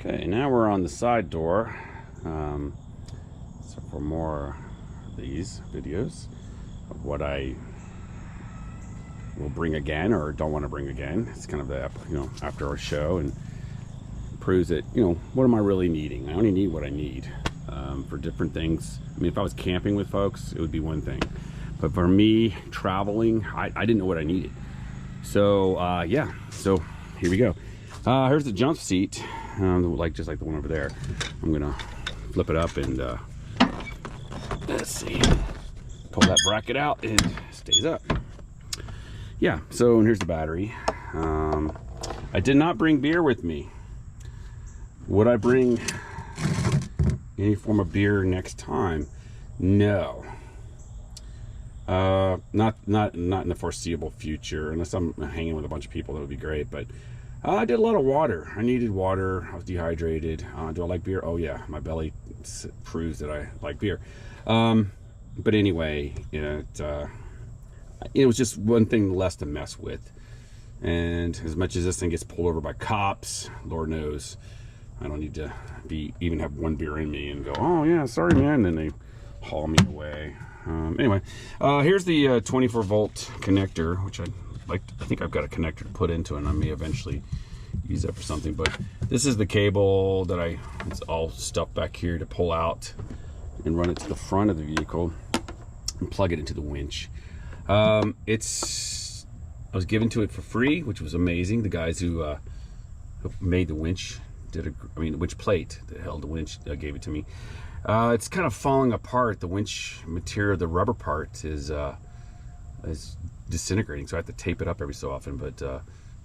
Okay, now we're on the side door. So for more of these videos of what I will bring again or don't want to bring again, it's kind of the after our show, and proves that what am I really needing? I only need what I need for different things. I mean, if I was camping with folks, it would be one thing, but for me traveling, I didn't know what I needed. So yeah, so here we go. Here's the jump seat, just like the one over there. I'm gonna flip it up and let's see, pull that bracket out and it stays up. Yeah, so and here's the battery. I did not bring beer with me. Would I bring any form of beer next time? No. Not in the foreseeable future, unless I'm hanging with a bunch of people. That would be great. But I did a lot of water. I needed water. I was dehydrated. Do I like beer? Oh yeah, my belly proves that I like beer. But anyway, it was just one thing less to mess with. And as much as this thing gets pulled over by cops, Lord knows, I don't need to even have one beer in me and go, oh yeah, sorry man, and then they haul me away. Anyway, here's the 24 volt connector, which I think I've got a connector to put into it, and I may eventually use that for something. But this is the cable that it's all stuffed back here to pull out and run it to the front of the vehicle and plug it into the winch. I was given to it for free, which was amazing. The guys who made the winch the winch plate that held the winch gave it to me. It's kind of falling apart. The winch material, the rubber part, is disintegrating, so I have to tape it up every so often. But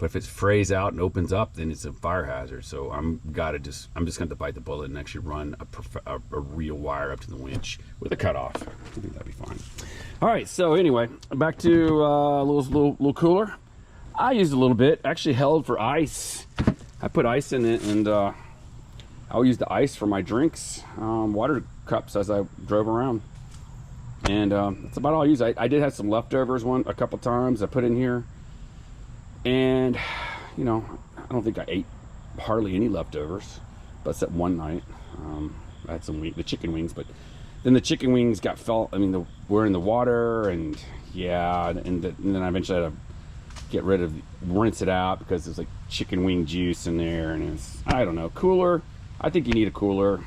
if it frays out and opens up, then it's a fire hazard. So I'm just going to bite the bullet and actually run a real wire up to the winch with a cutoff. I think that'd be fine. All right. So anyway, back to a little cooler. I used a little bit. Actually held for ice. I put ice in it, and I'll use the ice for my drinks, water cups as I drove around. And that's about all I use. I did have some leftovers a couple times I put in here. And, I don't think I ate hardly any leftovers, but except one night. I had the chicken wings, but then the chicken wings were in the water, and yeah, and then I eventually had to rinse it out because there's like chicken wing juice in there, and I don't know, cooler. I think you need a cooler.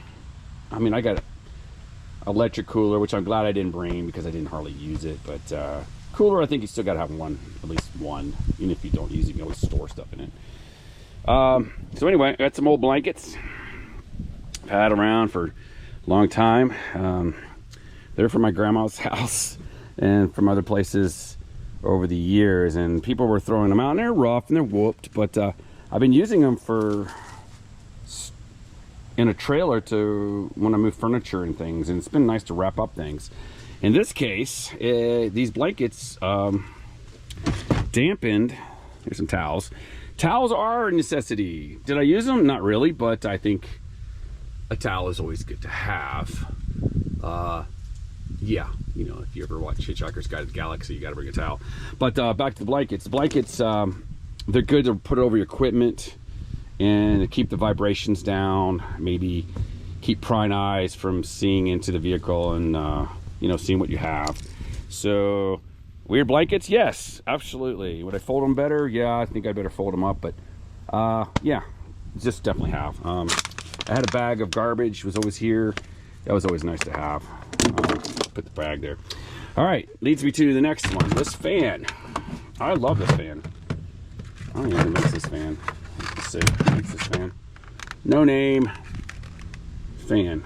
I mean, I got an electric cooler, which I'm glad I didn't bring because I didn't hardly use it, but cooler, I think you still got to have at least one. Even if you don't use it, you can always store stuff in it. So anyway, I got some old blankets. I've had around for a long time. They're from my grandma's house and from other places over the years, and people were throwing them out, and they're rough and they're whooped, but I've been using them in a trailer when I move furniture and things, and it's been nice to wrap up things. In this case, these blankets dampened. Here's some towels. Towels are a necessity. Did I use them? Not really, but I think a towel is always good to have. Yeah, if you ever watch Hitchhiker's Guide to the Galaxy, you got to bring a towel. But back to the blankets. The blankets, they're good to put over your equipment and to keep the vibrations down. Maybe keep prying eyes from seeing into the vehicle and seeing what you have. So weird blankets, yes, absolutely. Would I fold them better? Yeah, I think I better fold them up, but yeah, just definitely have. I had a bag of garbage, was always here. That was always nice to have. Put the bag there. All right, leads me to the next one. This fan. I love this fan. I don't know who makes this fan. Let's see, who makes this fan? No name fan.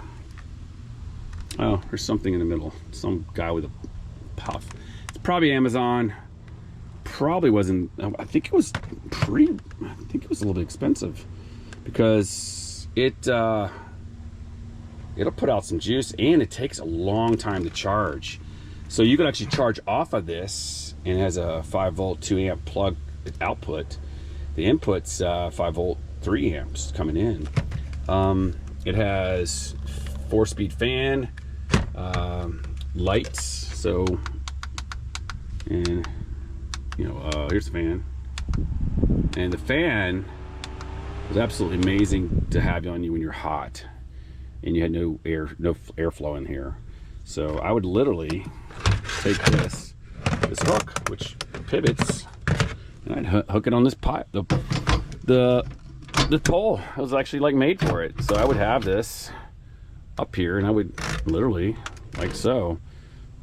Oh, there's something in the middle. Some guy with a puff. It's probably Amazon. Probably wasn't. I think it was a little bit expensive because it'll put out some juice, and it takes a long time to charge. So you can actually charge off of this, and it has a 5 volt 2 amp plug output. The input's 5 volt 3 amps coming in. It has 4-speed fan, lights. So, and here's the fan, and the fan was absolutely amazing to have on you when you're hot and you had no airflow in here. So I would literally take this hook, which pivots, and I'd hook it on this pipe, the pole. It was actually like made for it. So I would have this up here, and I would literally, like so,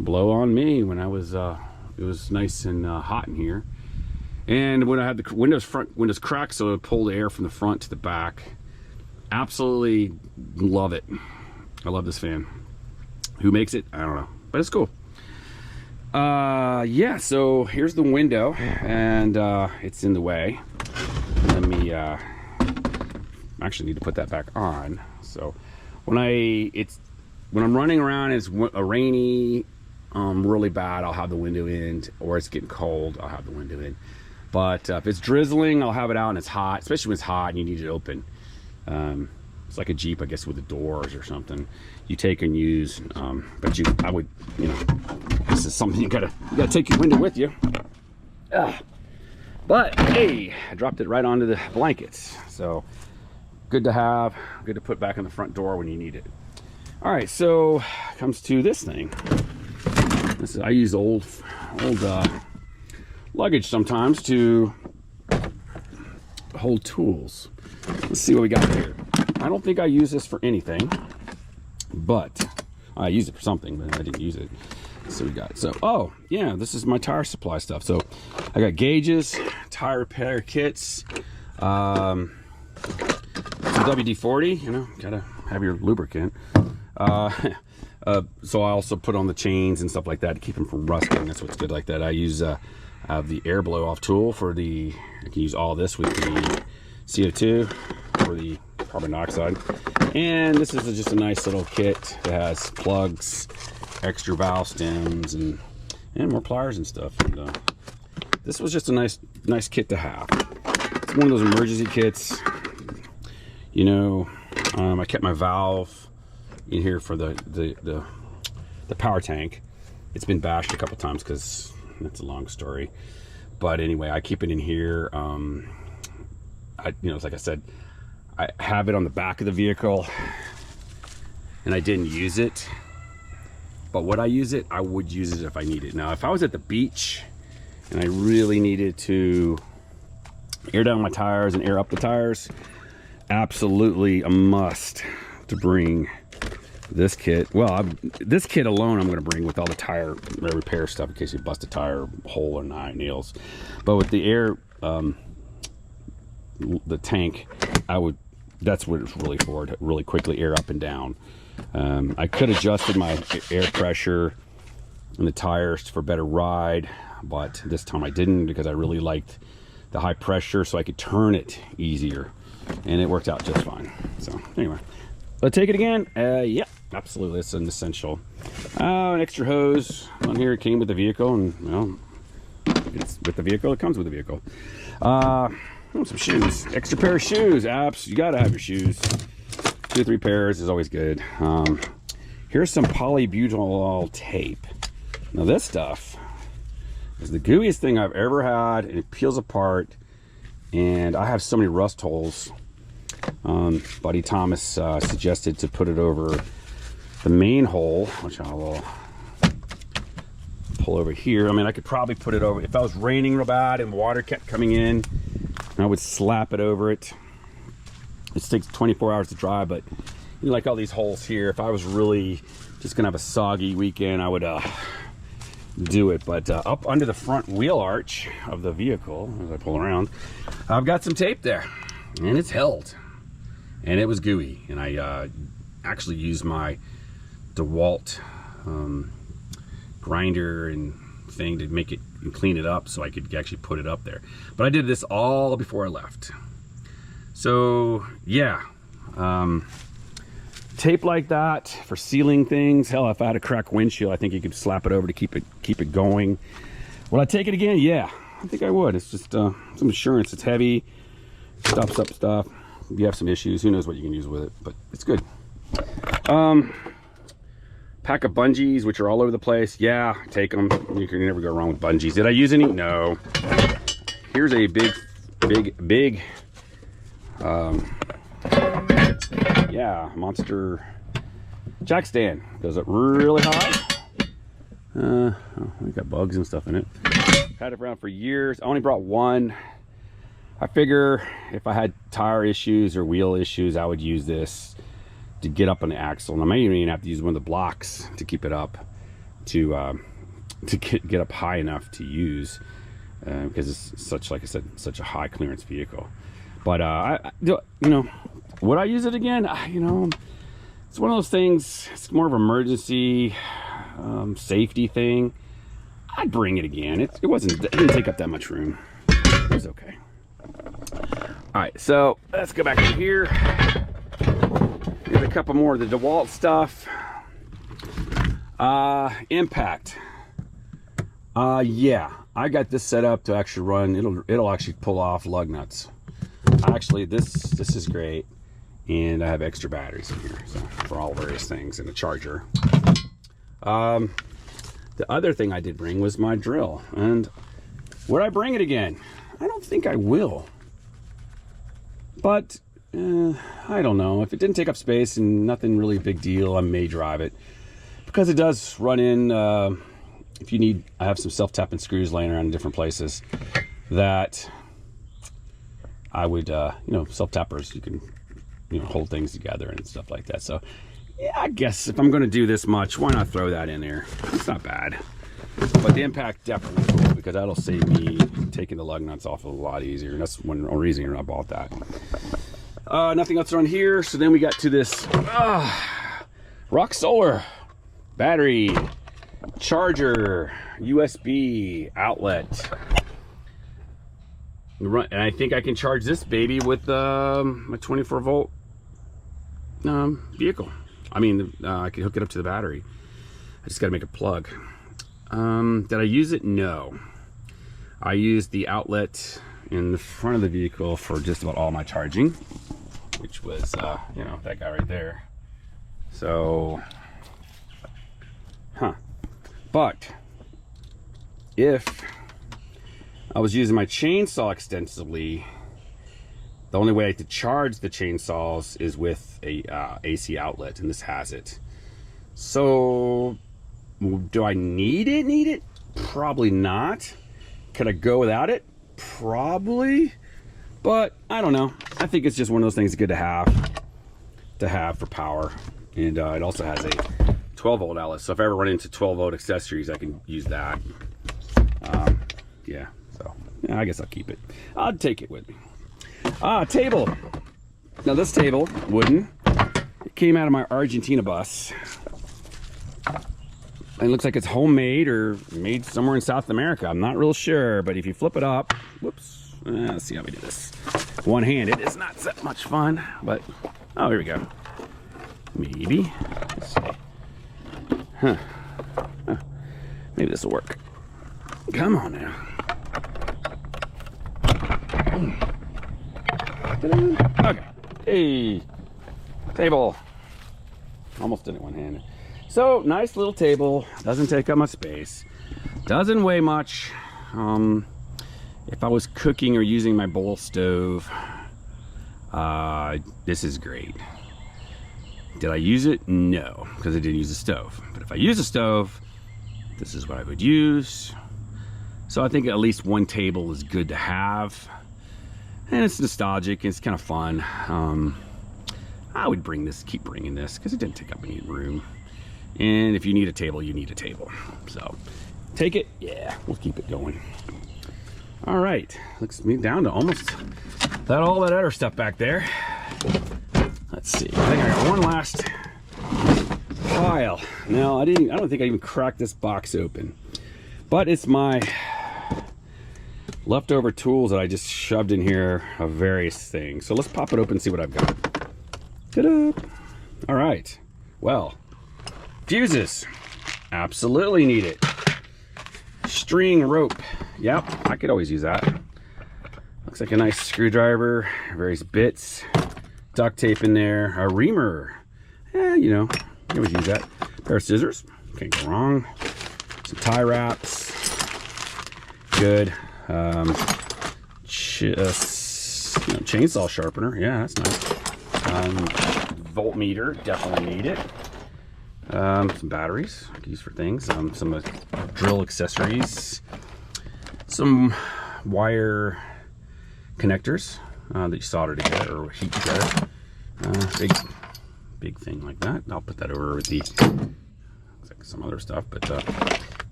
blow on me when I was it was nice and hot in here. And when I had the front windows cracked, so it pulled the air from the front to the back. Absolutely love it. I love this fan. Who makes it? I don't know, but it's cool. Yeah, so here's the window, and it's in the way. Let me actually need to put that back on. So when I'm running around, it's a rainy, really bad, I'll have the window in, or it's getting cold, I'll have the window in. But if it's drizzling, I'll have it out and it's hot, especially when it's hot and you need it open. It's like a Jeep, I guess, with the doors or something. You take and use, but I would, you know, this is something you gotta take your window with you. But hey, I dropped it right onto the blankets. So good to have, good to put back in the front door when you need it. All right, so comes to this thing. I use old luggage sometimes to hold tools. Let's see what we got here. I don't think I use this for anything, but I use it for something, but I didn't use it. So we got, oh yeah, this is my tire supply stuff. So I got gauges, tire repair kits, some WD-40, you know, gotta have your lubricant. So I also put on the chains and stuff like that to keep them from rusting. That's what's good like that. I use have the air blow off tool for I can use all this with the CO2 for the carbon dioxide. And this is just a nice little kit that has plugs, extra valve stems, and more pliers and stuff. And this was just a nice kit to have. It's one of those emergency kits. You know, I kept my valve in here for the power tank. It's been bashed a couple times because that's a long story. But anyway, I keep it in here. You know, like I said, I have it on the back of the vehicle, and I didn't use it. But would I use it? I would use it if I need it. Now, if I was at the beach and I really needed to air down my tires and air up the tires, absolutely a must to bring this kit. Well, this kit alone I'm going to bring with all the tire repair stuff in case you bust a tire hole or nails. But with the air, the tank, that's what it's really for, to really quickly air up and down. I could have adjusted my air pressure in the tires for better ride, but this time I didn't because I really liked the high pressure so I could turn it easier, and it worked out just fine. So anyway, let's take it again. Yeah, absolutely, it's an essential. An extra hose on here. It came with the vehicle, and well, it's with the vehicle, it comes with the vehicle. Some shoes, extra pair of shoes. Apps, you gotta have your shoes. 2 or 3 pairs is always good. Here's some polybutyl tape. Now this stuff is the gooeyest thing I've ever had, and it peels apart, and I have so many rust holes. Buddy Thomas suggested to put it over the main hole, which I will pull over here. I mean, I could probably put it over, if I was raining real bad and water kept coming in, I would slap it over it. It takes 24 hours to dry, but you know, like all these holes here, if I was really just gonna have a soggy weekend, I would do it. But up under the front wheel arch of the vehicle, as I pull around, I've got some tape there, and it's held, and it was gooey. And I actually used my DeWalt grinder and thing to make it and clean it up so I could actually put it up there. But I did this all before I left. So yeah, tape like that for sealing things. Hell, if I had a cracked windshield, I think you could slap it over to keep it going. Would I take it again? Yeah, I think I would. It's just some insurance. It's heavy, stops up stuff. If you have some issues, who knows what you can use with it, but it's good. Pack of bungees, which are all over the place. Yeah, take them. You can never go wrong with bungees. Did I use any? No. Here's a big Yeah, Monster jack stand goes up really high. Oh, we got bugs and stuff in it. Had it around for years. I only brought one. I figure if I had tire issues or wheel issues, I would use this to get up on the axle. And I may even have to use one of the blocks to keep it up to get up high enough to use, because it's such, like I said, such a high clearance vehicle. But you know, would I use it again? You know, it's one of those things. It's more of an emergency safety thing. I'd bring it again. It didn't take up that much room. It was okay. All right, so let's go back in here. Here's a couple more of the DeWalt stuff. Impact. Yeah, I got this set up to actually run. It'll actually pull off lug nuts. Actually, this is great, and I have extra batteries in here, so for all various things, and a charger. The other thing I did bring was my drill, and would I bring it again? I don't think I will. But I don't know. If it didn't take up space and nothing really big deal, I may drive it, because it does run in. If you need, I have some self-tapping screws laying around in different places that I would, you know, self-tappers, you can, you know, hold things together and stuff like that. So yeah, I guess if I'm going to do this much, why not throw that in there? It's not bad. But the impact definitely cool, because that'll save me taking the lug nuts off a lot easier. And that's one reason I bought that. Nothing else on here. So then we got to this Rock Solar battery, charger, USB outlet. And I think I can charge this baby with a 24 volt vehicle. I mean, I can hook it up to the battery. I just got to make a plug. Did I use it? No. I used the outlet in the front of the vehicle for just about all my charging, which was, you know, that guy right there. So, but if I was using my chainsaw extensively, the only way to charge the chainsaws is with a AC outlet, and this has it. So do I need it? Probably not. Could I go without it? Probably. But I don't know. I think it's just one of those things good to have for power. And it also has a 12 volt outlet. So if I ever run into 12 volt accessories, I can use that. Yeah, so yeah, I guess I'll keep it. I'll take it with me. Table. Now this table, wooden, it came out of my Argentina bus. And it looks like it's homemade or made somewhere in South America. I'm not real sure, but if you flip it up, whoops, let's see how we do this. One-handed is not that much fun, but, oh, here we go. Maybe, let's see. Maybe this will work. Come on now. Okay, hey, table. Almost did it one-handed. So, nice little table, doesn't take up much space, doesn't weigh much. If I was cooking or using my bowl stove, this is great. Did I use it? No, because I didn't use a stove. But if I use a stove, this is what I would use. So I think at least one table is good to have. And it's nostalgic, it's kind of fun. I would keep bringing this, because it didn't take up any room. And if you need a table, you need a table. So take it, yeah, we'll keep it going. All right, looks me down to almost all that other stuff back there. Let's see, I think I got one last pile. Now, I don't think I even cracked this box open, but it's my leftover tools that I just shoved in here of various things. So let's pop it open and see what I've got. Ta-da! All right, well, fuses, absolutely need it. String rope, yep, I could always use that. Looks like a nice screwdriver, various bits, duct tape in there, a reamer, you know, you always use that. Pair of scissors, can't go wrong. Some tie wraps, good. chainsaw sharpener. Yeah, that's nice. Voltmeter, definitely need it. Some batteries, I can use for things. Some drill accessories. Some wire connectors that you solder together or heat together. Big thing like that. I'll put that over with the some other stuff, but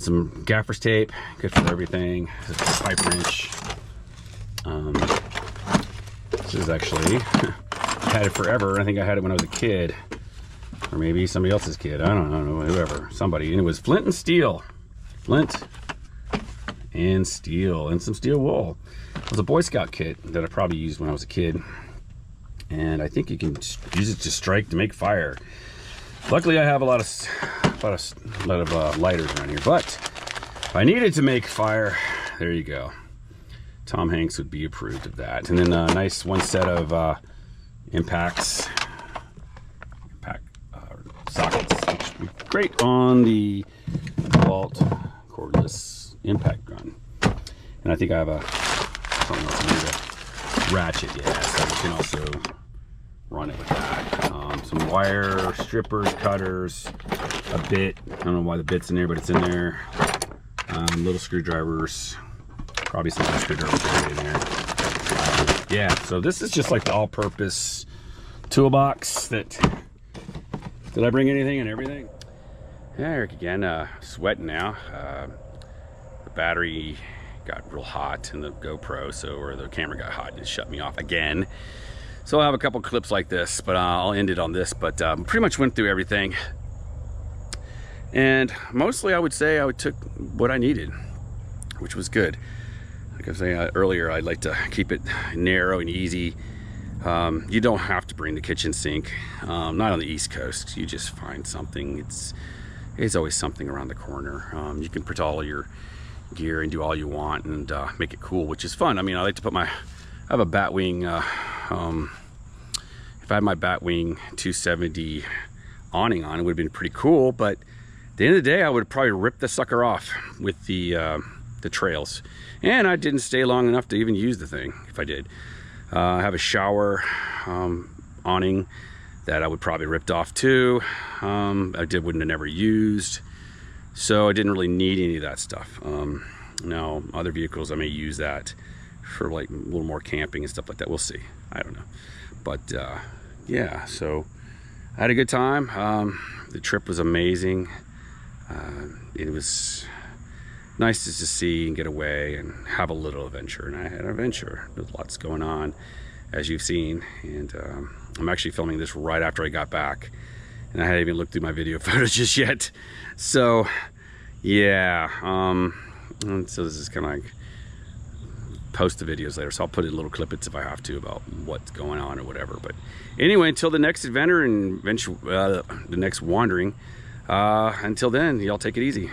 some gaffer's tape, good for everything. A pipe wrench. This is actually I had it forever. I think I had it when I was a kid, or maybe somebody else's kid. I don't know, whoever, somebody. And it was flint and steel, flint and steel, and some steel wool. It was a Boy Scout kit that I probably used when I was a kid, and I think you can use it to strike to make fire. Luckily, I have a lot of lighters around here, but if I needed to make fire, there you go. Tom Hanks would be approved of that. And then a nice one set of impact sockets, which would be great on the DeWalt cordless impact gun. And I think I have something else I need to ratchet, yeah, so you can also run it with that. Some wire strippers, cutters, a bit. I don't know why the bit's in there, but it's in there. Little screwdrivers, probably some other screwdrivers in there. Yeah, so this is just like the all-purpose toolbox that. Did I bring anything and everything? Yeah, Eric again, sweating now. The battery got real hot in the GoPro, or the camera got hot and it shut me off again. So I'll have a couple clips like this, but I'll end it on this. But pretty much went through everything. And mostly I would say I took what I needed, which was good. Like I was saying earlier, I'd like to keep it narrow and easy. You don't have to bring the kitchen sink, not on the East Coast. You just find something. There's always something around the corner. You can put all your gear and do all you want and make it cool, which is fun. I mean, I like to put I have a Batwing, if I had my Batwing 270 awning on, it would have been pretty cool, but at the end of the day, I would probably rip the sucker off with the trails. And I didn't stay long enough to even use the thing, if I did. I have a shower awning that I would probably ripped off too. Wouldn't have never used. So I didn't really need any of that stuff. Now, other vehicles, I may use that for like a little more camping and stuff like that. We'll see. I don't know. But yeah, so I had a good time. The trip was amazing. It was nice to just see and get away and have a little adventure. And I had an adventure. There's lots going on, as you've seen. And I'm actually filming this right after I got back. And I hadn't even looked through my video footage just yet. So, yeah. And so this is kind of like post the videos later. So I'll put in little clippets if I have to about what's going on or whatever. But anyway, until the next adventure and the next wandering, until then, y'all take it easy.